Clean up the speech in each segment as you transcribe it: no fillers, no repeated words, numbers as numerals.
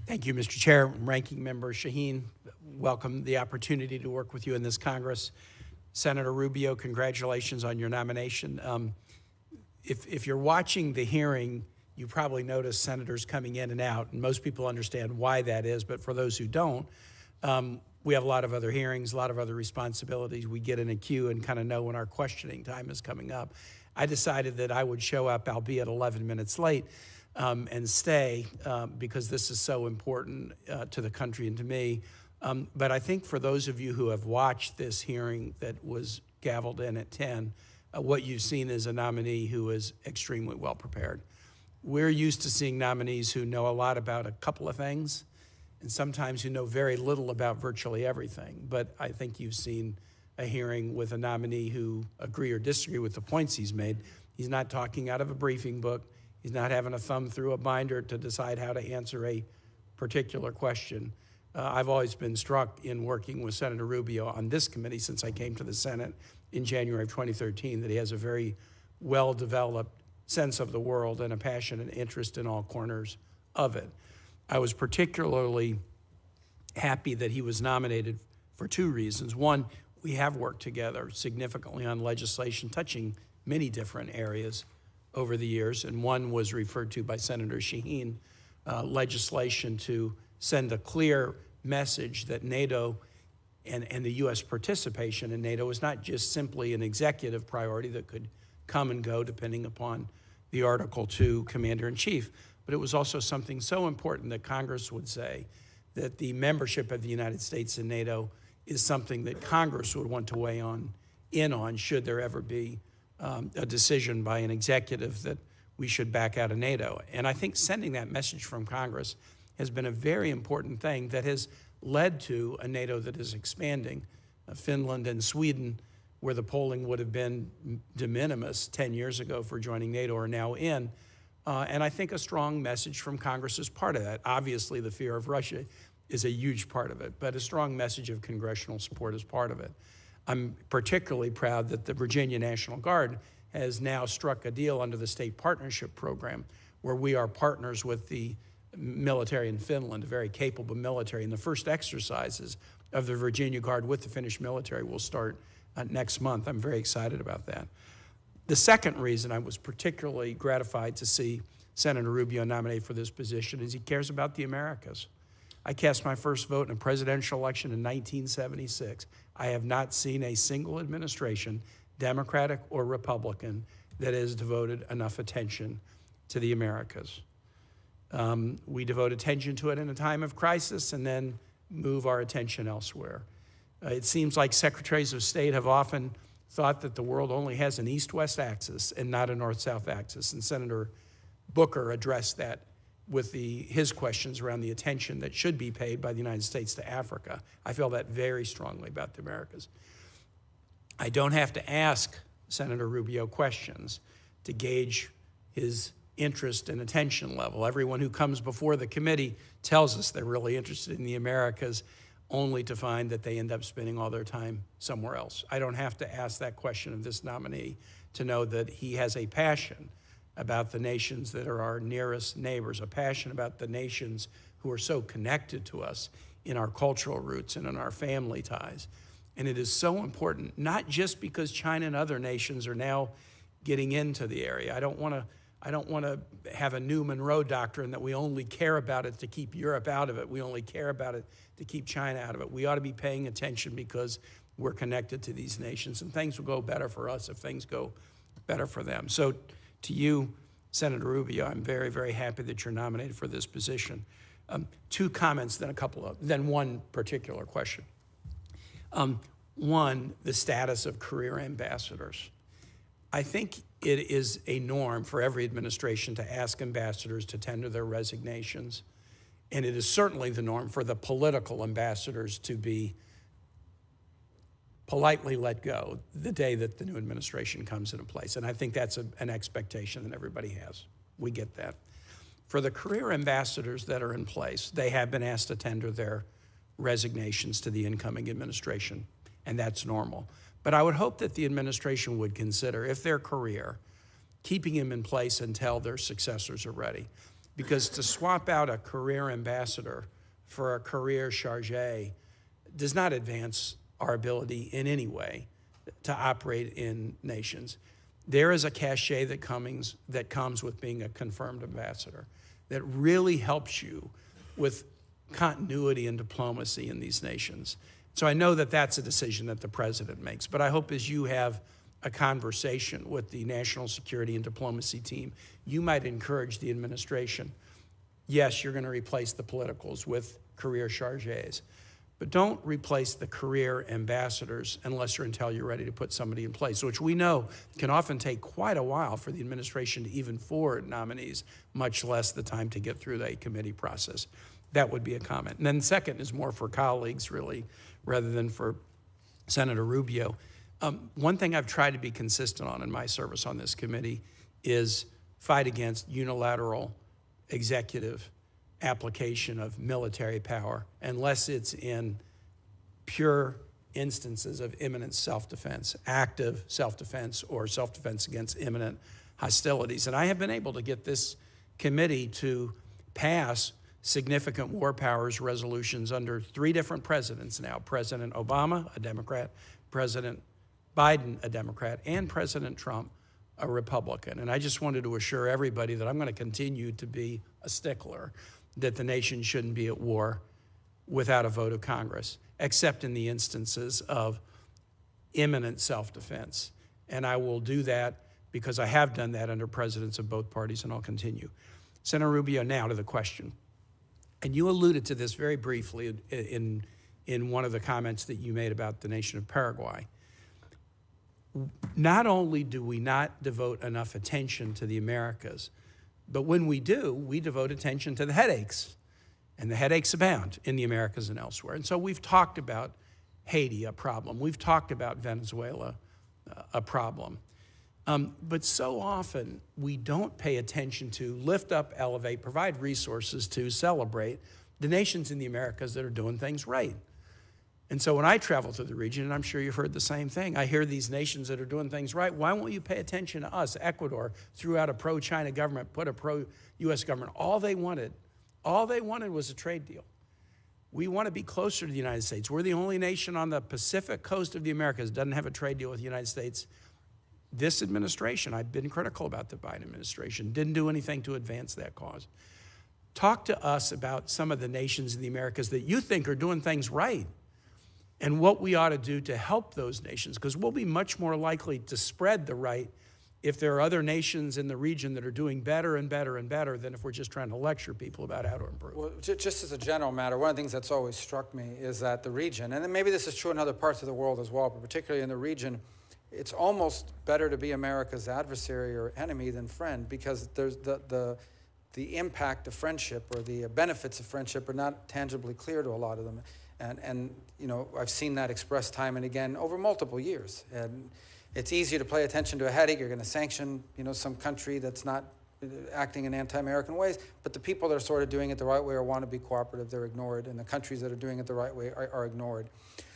Thank you, Mr. Chair. Ranking Member Shaheen, welcome the opportunity to work with you in this Congress. Senator Rubio, congratulations on your nomination. If you're watching the hearing, you probably notice senators coming in and out, and most people understand why that is, but for those who don't, we have a lot of other hearings, a lot of other responsibilities. We get in a queue and kind of know when our questioning time is coming up. I decided that I would show up, albeit 11 minutes late, and stay because this is so important to the country and to me. But I think for those of you who have watched this hearing that was gavelled in at 10, what you've seen is a nominee who is extremely well prepared. We're used to seeing nominees who know a lot about a couple of things and sometimes who know very little about virtually everything. But I think you've seen a hearing with a nominee who agree or disagree with the points he's made. He's not talking out of a briefing book. He's not having a thumb through a binder to decide how to answer a particular question. I've always been struck in working with Senator Rubio on this committee since I came to the Senate in January of 2013 that he has a very well-developed sense of the world and a passion and interest in all corners of it. I was particularly happy that he was nominated for two reasons. One, we have worked together significantly on legislation touching many different areas over the years, and one was referred to by Senator Shaheen, legislation to send a clear message that NATO and the U.S. participation in NATO is not just simply an executive priority that could come and go depending upon the Article II Commander-in-Chief, but it was also something so important that Congress would say that the membership of the United States in NATO is something that Congress would want to weigh in on should there ever be a decision by an executive that we should back out of NATO. And I think sending that message from Congress has been a very important thing that has led to a NATO that is expanding. Finland and Sweden, where the polling would have been de minimis 10 years ago for joining NATO, are now in. And I think a strong message from Congress is part of that. Obviously, the fear of Russia is a huge part of it, but a strong message of congressional support is part of it. I'm particularly proud that the Virginia National Guard has now struck a deal under the State Partnership Program where we are partners with the military in Finland, a very capable military. And the first exercises of the Virginia Guard with the Finnish military will start next month. I'm very excited about that. The second reason I was particularly gratified to see Senator Rubio nominated for this position is he cares about the Americas. I cast my first vote in a presidential election in 1976. I have not seen a single administration, Democratic or Republican, that has devoted enough attention to the Americas. We devote attention to it in a time of crisis and then move our attention elsewhere. It seems like secretaries of state have often thought that the world only has an east-west axis and not a north-south axis, and Senator Booker addressed that with his questions around the attention that should be paid by the United States to Africa. I feel that very strongly about the Americas. I don't have to ask Senator Rubio questions to gauge his interest and attention level. Everyone who comes before the committee tells us they're really interested in the Americas, only to find that they end up spending all their time somewhere else. I don't have to ask that question of this nominee to know that he has a passion about the nations that are our nearest neighbors, a passion about the nations who are so connected to us in our cultural roots and in our family ties. And it is so important, not just because China and other nations are now getting into the area. I don't want to have a new Monroe doctrine that we only care about it to keep Europe out of it. We only care about it to keep China out of it. We ought to be paying attention because we're connected to these nations, and things will go better for us if things go better for them. So to you, Senator Rubio, I'm very, very happy that you're nominated for this position. Two comments, then one particular question. One, the status of career ambassadors. I think it is a norm for every administration to ask ambassadors to tender their resignations, and it is certainly the norm for the political ambassadors to be politely let go the day that the new administration comes into place. And I think that's an expectation that everybody has. We get that. For the career ambassadors that are in place, they have been asked to tender their resignations to the incoming administration, and that's normal. But I would hope that the administration would consider, if their career, keeping them in place until their successors are ready. because to swap out a career ambassador for a career chargé does not advance our ability in any way to operate in nations. There is a cachet that comes with being a confirmed ambassador that really helps you with continuity and diplomacy in these nations. So I know that that's a decision that the president makes, but I hope as you have a conversation with the national security and diplomacy team, you might encourage the administration. Yes, you're going to replace the politicals with career chargés, but don't replace the career ambassadors unless you're ready to put somebody in place, which we know can often take quite a while for the administration to even forward nominees, much less the time to get through the committee process. That would be a comment. And then second is more for colleagues, really, rather than for Senator Rubio. One thing I've tried to be consistent on in my service on this committee is fight against unilateral executive application of military power unless it's in pure instances of imminent self-defense, active self-defense or self-defense against imminent hostilities. And I have been able to get this committee to pass significant war powers resolutions under 3 different presidents now: President Obama, a Democrat, President Biden, a Democrat, and President Trump, a Republican. And I just wanted to assure everybody that I'm going to continue to be a stickler that the nation shouldn't be at war without a vote of Congress, except in the instances of imminent self-defense. And I will do that because I have done that under presidents of both parties, and I'll continue. Senator Rubio, now to the question. And you alluded to this very briefly in one of the comments that you made about the nation of Paraguay. Not only do we not devote enough attention to the Americas, but when we do, we devote attention to the headaches. And the headaches abound in the Americas and elsewhere. And so we've talked about Haiti, a problem. We've talked about Venezuela, a problem. But so often we don't pay attention to lift up, elevate, provide resources to celebrate the nations in the Americas that are doing things right. And so when I travel to the region, and I'm sure you've heard the same thing, I hear these nations that are doing things right. Why won't you pay attention to us? Ecuador threw out a pro-China government, put a pro-U.S. government. All they wanted was a trade deal. We want to be closer to the United States. We're the only nation on the Pacific coast of the Americas that doesn't have a trade deal with the United States. This administration, I've been critical about the Biden administration, didn't do anything to advance that cause. Talk to us about some of the nations in the Americas that you think are doing things right, and what we ought to do to help those nations, because we'll be much more likely to spread the right if there are other nations in the region that are doing better and better and better than if we're just trying to lecture people about how to improve. Well, just as a general matter, one of the things that's always struck me is that the region, and then maybe this is true in other parts of the world as well, but particularly in the region, it's almost better to be America's adversary or enemy than friend, because there's the impact of friendship or the benefits of friendship are not tangibly clear to a lot of them. And you know, I've seen that expressed time and again over multiple years. And it's easier to pay attention to a headache. You're going to sanction, you know, some country that's not acting in anti-American ways, but the people that are sort of doing it the right way or want to be cooperative, they're ignored, and the countries that are doing it the right way are ignored.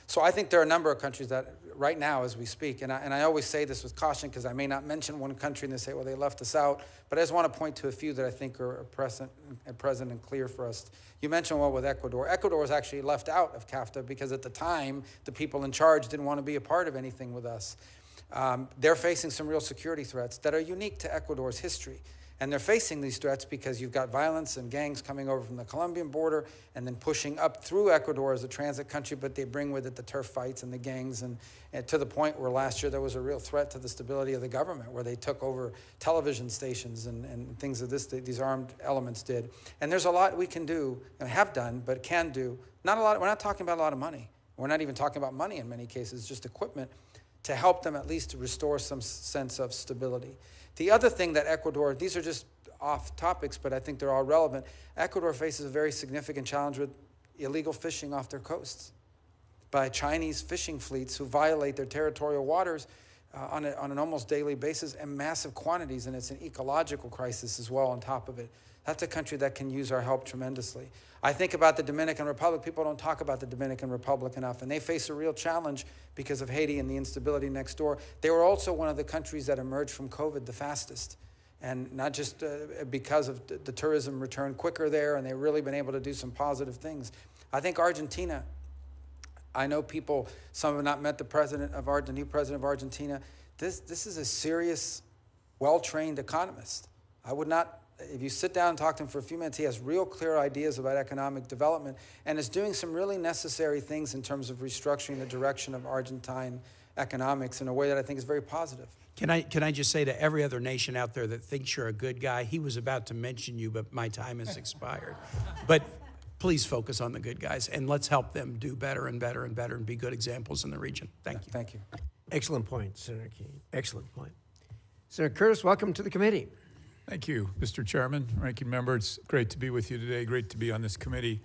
So I think there are a number of countries that right now as we speak, and I always say this with caution because I may not mention one country and they say, well, they left us out, but I just want to point to a few that I think are present and clear for us. You mentioned one with Ecuador. Ecuador was actually left out of CAFTA because at the time, the people in charge didn't want to be a part of anything with us. They're facing some real security threats that are unique to Ecuador's history. And they're facing these threats because you've got violence and gangs coming over from the Colombian border and then pushing up through Ecuador as a transit country, but they bring with it the turf fights and the gangs, and to the point where last year there was a real threat to the stability of the government, where they took over television stations and things of this, these armed elements did. And there's a lot we can do, and have done, but can do. Not a lot. We're not talking about a lot of money. We're not even talking about money in many cases, just equipment to help them at least to restore some sense of stability. The other thing that Ecuador, these are just off topics, but I think they're all relevant. Ecuador faces a very significant challenge with illegal fishing off their coasts by Chinese fishing fleets who violate their territorial waters on an almost daily basis in massive quantities, and it's an ecological crisis as well on top of it. That's a country that can use our help tremendously. I think about the Dominican Republic. People don't talk about the Dominican Republic enough, and they face a real challenge because of Haiti and the instability next door. They were also one of the countries that emerged from COVID the fastest. And not just because of the tourism return quicker there, and they've really been able to do some positive things. I think Argentina, I know people, some have not met the new president of Argentina. This is a serious, well-trained economist. I would not, if you sit down and talk to him for a few minutes, he has real clear ideas about economic development and is doing some really necessary things in terms of restructuring the direction of Argentine economics in a way that I think is very positive. Can I just say to every other nation out there that thinks you're a good guy, he was about to mention you, but my time has expired. But please focus on the good guys, and let's help them do better and better and better and be good examples in the region. Thank you. Thank you. Excellent point, Senator Kaine. Excellent point. Senator Curtis, welcome to the committee. Thank you, Mr. Chairman, Ranking Member. It's great to be with you today. Great to be on this committee.